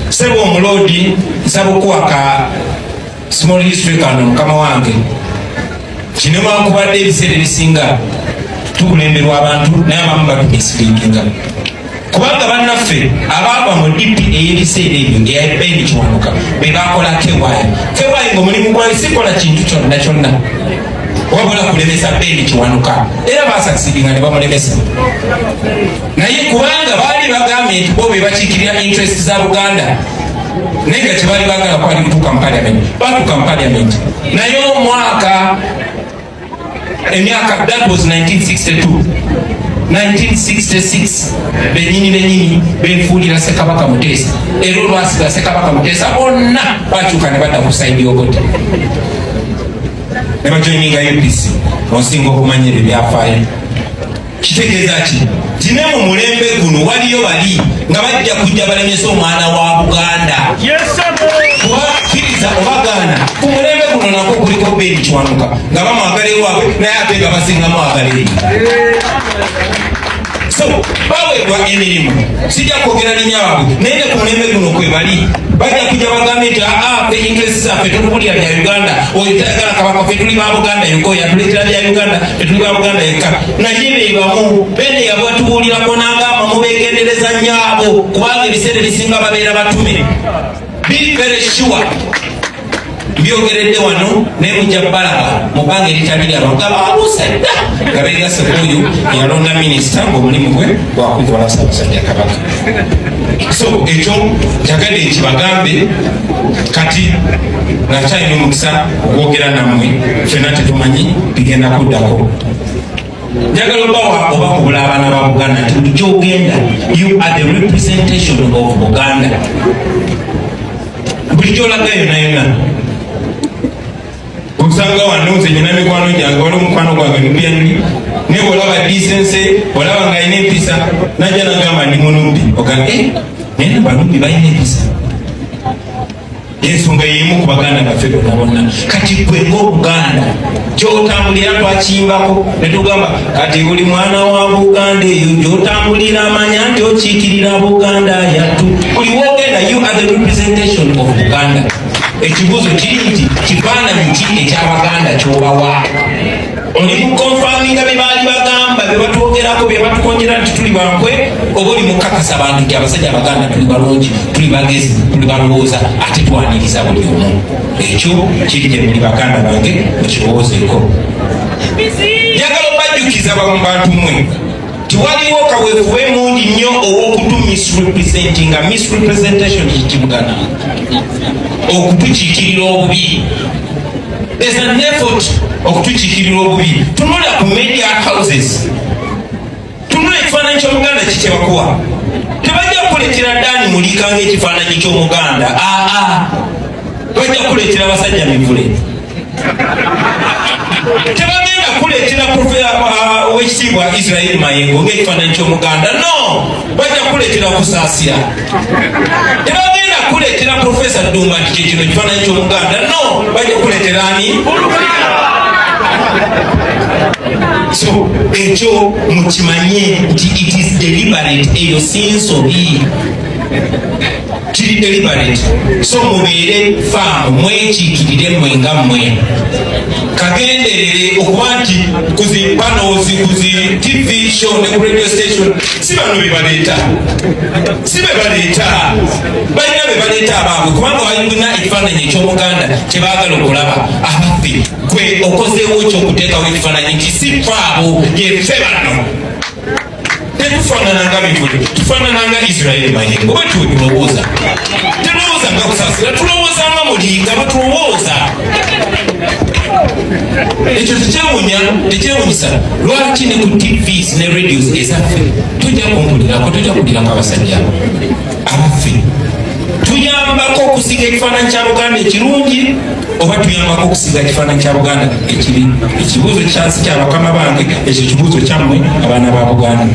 sebo omulodi nsaba okuwaka small history kano mukama wange kino wakubadde ebiseera ebisinga tukulemberwa abantu naye abamu batumislinginga kubanga bannaffe abaava mu DP ey'ebiseera ebyo eyabeeni Kiwanuka be bakola kewayi ng'omulimu gwayo sikola kintu kyonna kyonna wabula kulemesa Beeni Kiwanuka era basakisidinga ne bamulemesa naye kubanga baali bagambye nti bo be bakiikirira interest za Buganda naye nga kyebali bagala kwali kutuuka mu parliament batuuka mu parliament naye omwaka emyaka that was 1962 1966 benyini benfuulira Ssekabaka Muteesa era olwasiga Ssekabaka Muteesa bonna bakyuka ne badda ku saidi Obote ne bajoininga UPC nosinga okumanyira ebyafaayo kitegeeza ki tine mu mulembe guno waliyo bali nga bajja kujja balemesa omwana wa Buganda kubakkiriza obagaana ku mulembe guno nako kuliko Beeni Kiwanuka nga bamwagala ewaabwe naye ate nga basinga mwagala eri so baweebwa emirimu sijja kwogera linyaabwe naye ku mulembe guno kwe bali bajja kujja bagambe nti fe interest zaffe tetubulira bya Uganda oyo tayagala Kabaka ffe tuli ba Buganda yokka oyo atuleetera bya Uganda tetuli ba Buganda yekka naye beebamu bene yabwatubuulirako n'agamba mubeegendereza nyaabo kubanga ebiseera ebisinga babeera batume be very sure byogeredde wano naye mujja balaba mu bbanga eritaliri abagaba abuusadda nga beegase oyo yalonda minisita ng'omulimu gwe gwakukola Ssaabasajja Kabaka so ekyo njagadde nkibagambe kati nakyalina omukisa ogwogera nammwe ffenna tetumanyi bigenda kuddako njagala oba kubula abaana ba Buganda nti buli gyogenda you are the representation of Buganda buli gyolaga yonna yonna okusanga wano nze nyina mikwano gyange wali omukwano gwange mupyani naye olaba disense olaba ng'alina empisa najja nagamba ndi munumbi ogambe naye nabanumbi balina empisa ensonga yemu ku baganda baffe bonna bonna kati gwe ng'Obuganda gy'otambulira twakiyimbako ne tugamba kati buli mwana wa Buganda eyo gy'otambulira amanya nti okiikirira Buganda yattu buli woogenda you are the representation of Buganda ekibuuzo kiri nti kifaananyi ki eky'Abaganda ky'obawa oli mukonfaminga bye baali bagamba bye batwogerako bye batukonjera nti tuli bankwe oba oli mukakasa bantu nti abasajja Abaganda tuli balungi tuli bagezi tuli balowooza ate twaniriza buli omu ekyo kiri gye muli Baganda bange mukirowoozeeko njagala obajjukiza bantu mmwe tiwaliwo kaweefube mungi nnyo ow'okutu misrepresentinga misrepresentation kikibugana okutukiikirira obubi there's an effort okutukiikirira obubi tunula ku media houses tunula ekifaananyi ky'Omuganda kikyebakuwa tebajja kukuleetera Dani Mulika ng'ekifaananyi ky'Omuganda bajja kukuleetera basajja mivule tebagenda kuleetera owekitiibwa Israel Mayengo ng'ekifaananyi ky'Omuganda no bajja kuleetera kusaasira tebagenda kuleetera Profesa Ddumba nti kyekino ekifaananyi ky'Omuganda no bajja kuleetera ani so ekyo mukimanye nti it is deliberate eyo si nsobi kiri deliberate so mubeere faamu mwekiikirire mwe nga mmwe kagenderere okuba nti kuzi panozi kuzi TV show ne ku radio station si bano bebaleeta si bebaleeta balina bebaleeta abaabwe kubanga balina ekifaananyi eky'Omuganda kyebaagala okulaba abaffe gwe okozeewo ekyokuteekawo ekifaananyi nti si faabo yeffe bano tetufaanananga mivule tufaanananga Israel Mayengo bwe tulowooza tulowooza nga kusaasira tulowooza nga mulinga batulowooza ekyo tekyewunyisa lwaki ne ku TVs ne radios ezaffe tujja kumpulirako tujja kuddiramu abasajja abaffe tuyambako okusiga ekifaananyi kya Buganda ekirungi oba tuyambako okusiga ekifaananyi kya Buganda ekibi ekibuuzo kyansi kya bakama bange ekyo kibuuzo kyammwe abaana ba Buganda